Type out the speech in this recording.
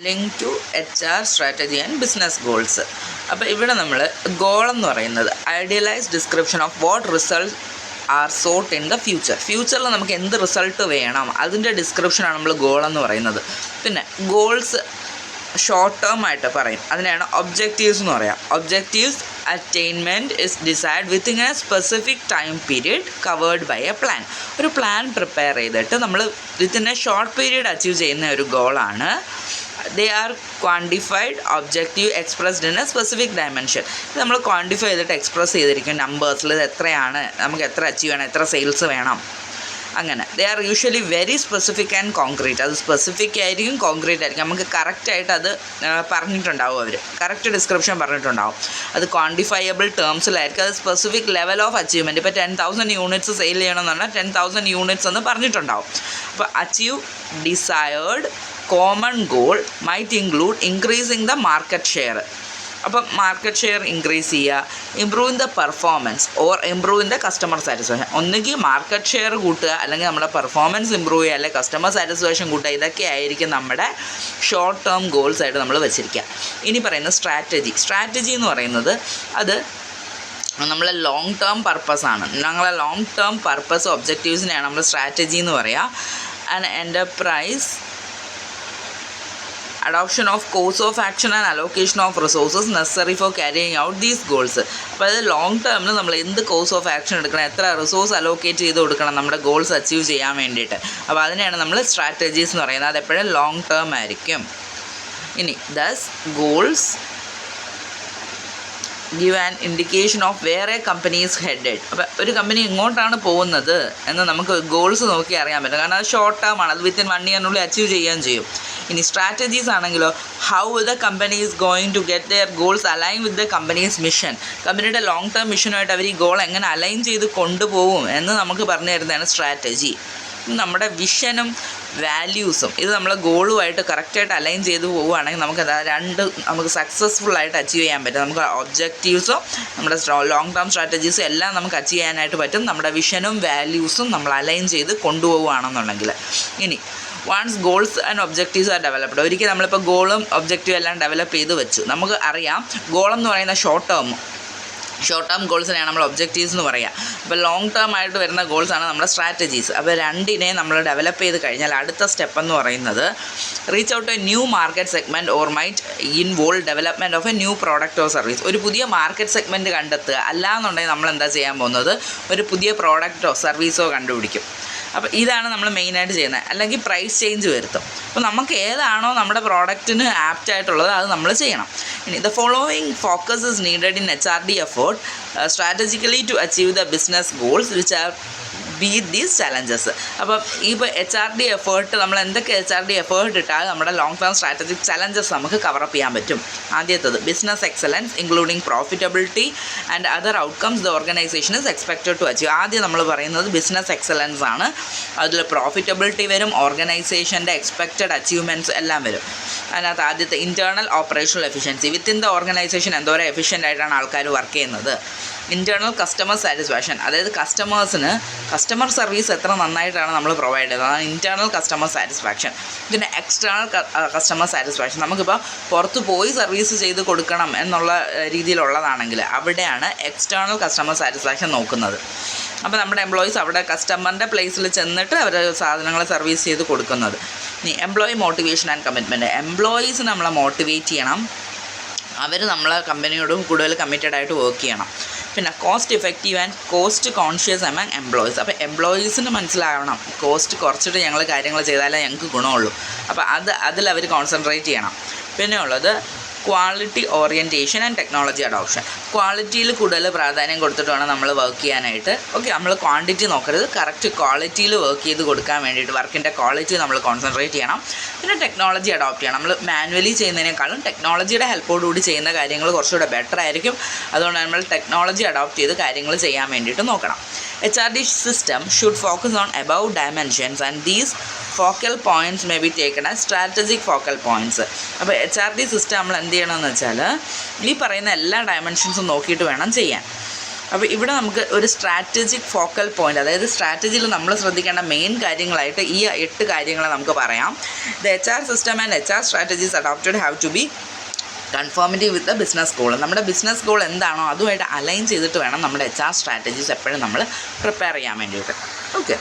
Link to HR strategy and business goals. അപ്പോൾ ഇവിടെ നമ്മൾ ഗോൾ എന്ന് പറയുന്നത് idealize description of what result are sought in the ഫ്യൂച്ചറിൽ നമുക്ക് എന്ത് റിസൾട്ട് വേണം അതിൻ്റെ ഡിസ്ക്രിപ്ഷനാണ് നമ്മൾ ഗോൾ എന്ന് പറയുന്നത്. പിന്നെ ഗോൾസ് ഷോർട്ട് ടേം ആയിട്ട് പറയും, അതിനെയാണ് ഒബ്ജക്റ്റീവ്സ് എന്ന് പറയാം. Objectives attainment is decide within a specific time period covered by a plan. ഒരു പ്ലാൻ പ്രിപ്പയർ ചെയ്തിട്ട് നമ്മൾ within a short period achieve ചെയ്യുന്ന ഒരു ഗോളാണ്. They are quantified objective expressed in a specific dimension. ഇത് നമ്മൾ ക്വാണ്ടിഫൈ ചെയ്തിട്ട് എക്സ്പ്രസ് ചെയ്തിരിക്കും നമ്പേഴ്സിൽ. ഇത് എത്രയാണ്, നമുക്ക് എത്ര അച്ചീവ് ചെയ്യണം, എത്ര സെയിൽസ് വേണം, അങ്ങനെ. They are usually very specific and concrete. അത് സ്പെസിഫിക് ആയിരിക്കും, കോൺക്രീറ്റ് ആയിരിക്കും. നമുക്ക് കറക്റ്റായിട്ട് അത് പറഞ്ഞിട്ടുണ്ടാവും, അവർ കറക്റ്റ് ഡിസ്ക്രിപ്ഷൻ പറഞ്ഞിട്ടുണ്ടാവും. അത് ക്വാണ്ടിഫയബിൾ ടേംസിലായിരിക്കും. അത് സ്പെസിഫിക് ലെവൽ ഓഫ് അച്ചീവ്മെൻറ്റ്. ഇപ്പോൾ 10,000 യൂണിറ്റ്സ് സെയിൽ ചെയ്യണമെന്ന് പറഞ്ഞാൽ 10,000 യൂണിറ്റ്സ് എന്ന് പറഞ്ഞിട്ടുണ്ടാവും. അപ്പോൾ achieve desired common goal might include increasing the market share. അപ്പം മാർക്കറ്റ് ഷെയർ ഇൻക്രീസ് ചെയ്യുക, improve in the performance or improve in the customer satisfaction. ഒന്നുകിൽ മാർക്കറ്റ് ഷെയർ കൂട്ടുക, അല്ലെങ്കിൽ നമ്മുടെ പെർഫോമൻസ് ഇമ്പ്രൂവ് ചെയ്യുക, അല്ലെങ്കിൽ കസ്റ്റമർ സാറ്റിസ്ഫാക്ഷൻ കൂട്ടുക. ഇതൊക്കെ ആയിരിക്കും നമ്മുടെ ഷോർട്ട് ടേം ഗോൾസ് ആയിട്ട് നമ്മൾ വെച്ചിരിക്കുക. ഇനി പറയുന്നത് സ്ട്രാറ്റജി എന്ന് പറയുന്നത് അത് നമ്മളെ ലോങ് ടേം പർപ്പസാണ്. ഞങ്ങളെ ലോങ് ടേം പർപ്പസ് ഒബ്ജക്റ്റീവ്സിനെയാണ് നമ്മൾ സ്ട്രാറ്റജി എന്ന് പറയുക. And enterprise adoption of course of action and allocation of resources necessary for carrying out these goals. അപ്പോൾ അത് ലോങ് ടേമിൽ നമ്മൾ എന്ത് കോഴ്സ് ഓഫ് ആക്ഷൻ എടുക്കണം, എത്ര റിസോഴ്സ് അലോക്കേറ്റ് ചെയ്ത് കൊടുക്കണം നമ്മുടെ ഗോൾസ് അച്ചീവ് ചെയ്യാൻ വേണ്ടിയിട്ട്. അപ്പോൾ അതിനെയാണ് നമ്മൾ സ്ട്രാറ്റജീസ് എന്ന് പറയുന്നത്. അതെപ്പോഴും ലോങ് ടേം ആയിരിക്കും. ഇനി these goals give an indication of where a company is headed. അപ്പോൾ ഒരു കമ്പനി എങ്ങോട്ടാണ് പോകുന്നത് എന്ന് നമുക്ക് ഗോൾസ് നോക്കി അറിയാൻ പറ്റും. കാരണം അത് ഷോർട്ട് ടേം ആണ്, അത് വിത്തിൻ 1 ഇയറിനുള്ളിൽ അച്ചീവ് ചെയ്യുകയും ചെയ്യും. ഇനി സ്ട്രാറ്റജീസ് ആണെങ്കിലോ, how the company is going to get their goals align with the company's mission. കമ്പനിയുടെ ലോങ് ടേം മിഷനുമായിട്ട് അവർ ഈ ഗോൾ എങ്ങനെ അലൈൻ ചെയ്ത് കൊണ്ടുപോകും എന്ന് നമുക്ക് പറഞ്ഞു തരുന്നതാണ് സ്ട്രാറ്റജി. നമ്മുടെ വിഷനും വാല്യൂസും ഇത് നമ്മളെ ഗോളുമായിട്ട് കറക്റ്റായിട്ട് അലൈൻ ചെയ്ത് പോവുകയാണെങ്കിൽ നമുക്ക് നമുക്ക് സക്സസ്ഫുള്ളായിട്ട് അച്ചീവ് ചെയ്യാൻ പറ്റും. നമുക്ക് ഒബ്ജക്റ്റീവ്സും നമ്മുടെ ലോങ് ടേം സ്ട്രാറ്റജീസും എല്ലാം നമുക്ക് അച്ചീവ് ചെയ്യാനായിട്ട് പറ്റും, നമ്മുടെ വിഷനും വാല്യൂസും നമ്മൾ അലൈൻ ചെയ്ത് കൊണ്ടുപോവുകയാണെന്നുണ്ടെങ്കിൽ. ഇനി once goals and objectives are developed. ഒരിക്കൽ നമ്മളിപ്പോൾ ഗോളും ഒബ്ജക്റ്റീവും എല്ലാം ഡെവലപ്പ് ചെയ്ത് വെച്ചു. നമുക്ക് അറിയാം ഗോളെന്ന് പറയുന്ന ഷോർട്ട് ടേം ഗോൾസിനെയാണ് നമ്മൾ ഒബ്ജക്റ്റീവ്സ് എന്ന് പറയുക. അപ്പോൾ ലോങ് ടേം ആയിട്ട് വരുന്ന ഗോൾസാണ് നമ്മുടെ സ്ട്രാറ്റജീസ്. അപ്പോൾ രണ്ടിനെ നമ്മൾ ഡെവലപ്പ് ചെയ്ത് കഴിഞ്ഞാൽ അടുത്ത സ്റ്റെപ്പ് എന്ന് പറയുന്നത് reach out A new market segment or might involve development of A new product or service. ഒരു പുതിയ മാർക്കറ്റ് സെഗ്മെൻറ്റ് കണ്ടെത്തുക. അല്ലാന്നുണ്ടെങ്കിൽ നമ്മൾ എന്താ ചെയ്യാൻ പോകുന്നത്, ഒരു പുതിയ പ്രോഡക്റ്റോ സർവീസോ കണ്ടുപിടിക്കും. അപ്പോൾ ഇതാണ് നമ്മൾ മെയിനായിട്ട് ചെയ്യുന്നത്. അല്ലെങ്കിൽ പ്രൈസ് ചേഞ്ച് വരുത്തും. അപ്പോൾ നമുക്ക് ഏതാണോ നമ്മുടെ പ്രോഡക്റ്റിന് ആപ്റ്റ് ആയിട്ടുള്ളത് അത് നമ്മൾ ചെയ്യണം. ഇനി the following focus is needed in HRD effort strategically to achieve the business goals which are beat these challenges. അപ്പം ഇപ്പോൾ HRD എഫേർട്ട് നമ്മൾ എന്തൊക്കെ HRD എഫേർട്ട് ഇട്ടാൽ നമ്മുടെ ലോങ് ടേം സ്ട്രാറ്റജിക് ചലഞ്ചസ് നമുക്ക് കവറപ്പ് ചെയ്യാൻ പറ്റും. ആദ്യത്തത് business excellence including profitability and other outcomes the organisation is expected to achieve. ആദ്യം നമ്മൾ പറയുന്നത് ബിസിനസ് എക്സലൻസ് ആണ്. അതിൽ പ്രോഫിറ്റബിലിറ്റി വരും, ഓർഗനൈസേഷൻ്റെ എക്സ്പെക്റ്റഡ് അച്ചീവ്മെൻറ്റ്സ് എല്ലാം വരും. അതിനകത്ത് ആദ്യത്തെ internal operational efficiency. Within the organisation എന്തോരം എഫിഷ്യൻ്റ് ആയിട്ടാണ് ആൾക്കാർ വർക്ക് ചെയ്യുന്നത്. ഇൻറ്റേർണൽ കസ്റ്റമർ സാറ്റിസ്ഫാക്ഷൻ, അതായത് കസ്റ്റമർ സർവീസ് എത്ര നന്നായിട്ടാണ് നമ്മൾ പ്രൊവൈഡ് ചെയ്യുന്നത്, അതാണ് ഇൻറ്റേർണൽ കസ്റ്റമർ സാറ്റിസ്ഫാക്ഷൻ. പിന്നെ എക്സ്റ്റേണൽ കസ്റ്റമർ സാറ്റിസ്ഫാക്ഷൻ, നമുക്കിപ്പോൾ പുറത്ത് പോയി സർവീസ് ചെയ്ത് കൊടുക്കണം എന്നുള്ള രീതിയിലുള്ളതാണെങ്കിൽ അവിടെയാണ് എക്സ്റ്റേണൽ കസ്റ്റമർ സാറ്റിസ്ഫാക്ഷൻ നോക്കുന്നത്. അപ്പോൾ നമ്മുടെ എംപ്ലോയീസ് അവിടെ കസ്റ്റമറിൻ്റെ പ്ലേസിൽ ചെന്നിട്ട് അവർ സാധനങ്ങൾ സർവീസ് ചെയ്ത് കൊടുക്കുന്നത്. ഇനി എംപ്ലോയി മോട്ടിവേഷൻ ആൻഡ് കമ്മിറ്റ്മെൻറ്റ്. എംപ്ലോയീസിന് നമ്മളെ മോട്ടിവേറ്റ് ചെയ്യണം, അവർ നമ്മളെ കമ്പനിയോടും കൂടുതൽ കമ്മിറ്റഡ് ആയിട്ട് വർക്ക് ചെയ്യണം. പിന്നെ cost effective and cost conscious among employees. അപ്പോൾ എംപ്ലോയീസിന് മനസ്സിലാവണം കോസ്റ്റ് കുറച്ചിട്ട് ഞങ്ങൾ കാര്യങ്ങൾ ചെയ്താലേ ഞങ്ങൾക്ക് ഗുണമുള്ളൂ. അപ്പോൾ അതിൽ അവർ കോൺസെൻട്രേറ്റ് ചെയ്യണം. പിന്നെ ഉള്ളത് quality orientation and technology adoption. ക്വാളിറ്റിയിൽ കൂടുതൽ പ്രാധാന്യം കൊടുത്തിട്ട് വേണം നമ്മൾ വർക്ക് ചെയ്യാനായിട്ട്. ഓക്കെ, നമ്മൾ ക്വാണ്ടിറ്റി നോക്കരുത്, കറക്റ്റ് ക്വാളിറ്റിയിൽ വർക്ക് ചെയ്ത് കൊടുക്കാൻ വേണ്ടിയിട്ട് വർക്കിൻ്റെ ക്വാളിറ്റി നമ്മൾ കോൺസെൻട്രേറ്റ് ചെയ്യണം. പിന്നെ ടെക്നോളജി അഡോപ്റ്റ് ചെയ്യണം. നമ്മൾ മാനുവലി ചെയ്യുന്നതിനേക്കാളും ടെക്നോളജിയുടെ ഹെൽപ്പോടുകൂടി ചെയ്യുന്ന കാര്യങ്ങൾ കുറച്ചുകൂടെ ബെറ്റർ ആയിരിക്കും. അതുകൊണ്ട് നമ്മൾ ടെക്നോളജി അഡോപ്റ്റ് ചെയ്ത് കാര്യങ്ങൾ ചെയ്യാൻ വേണ്ടിയിട്ട് നോക്കണം. HRD system should focus on above dimensions and these focal points may be taken as strategic focal points. അപ്പോൾ HRD സിസ്റ്റം നമ്മൾ എന്ത് ചെയ്യണമെന്ന് വെച്ചാൽ ഈ പറയുന്ന എല്ലാ ഡയമെൻഷൻസും നോക്കിയിട്ട് വേണം ചെയ്യാൻ. അപ്പോൾ ഇവിടെ നമുക്ക് ഒരു സ്ട്രാറ്റജിക് ഫോക്കൽ പോയിൻ്റ്, അതായത് സ്ട്രാറ്റജിയിൽ നമ്മൾ ശ്രദ്ധിക്കേണ്ട മെയിൻ കാര്യങ്ങളായിട്ട് ഈ 8 കാര്യങ്ങളെ നമുക്ക് പറയാം. The HR system and HR strategies adopted have to be conformative with the business goal. നമ്മുടെ ബിസിനസ് ഗോൾ എന്താണോ അതുമായിട്ട് അലൈൻ ചെയ്തിട്ട് വേണം നമ്മുടെ HR സ്ട്രാറ്റജീസ് എപ്പോഴും നമ്മൾ പ്രിപ്പയർ ചെയ്യാൻ വേണ്ടിയിട്ട്. ഓക്കെ.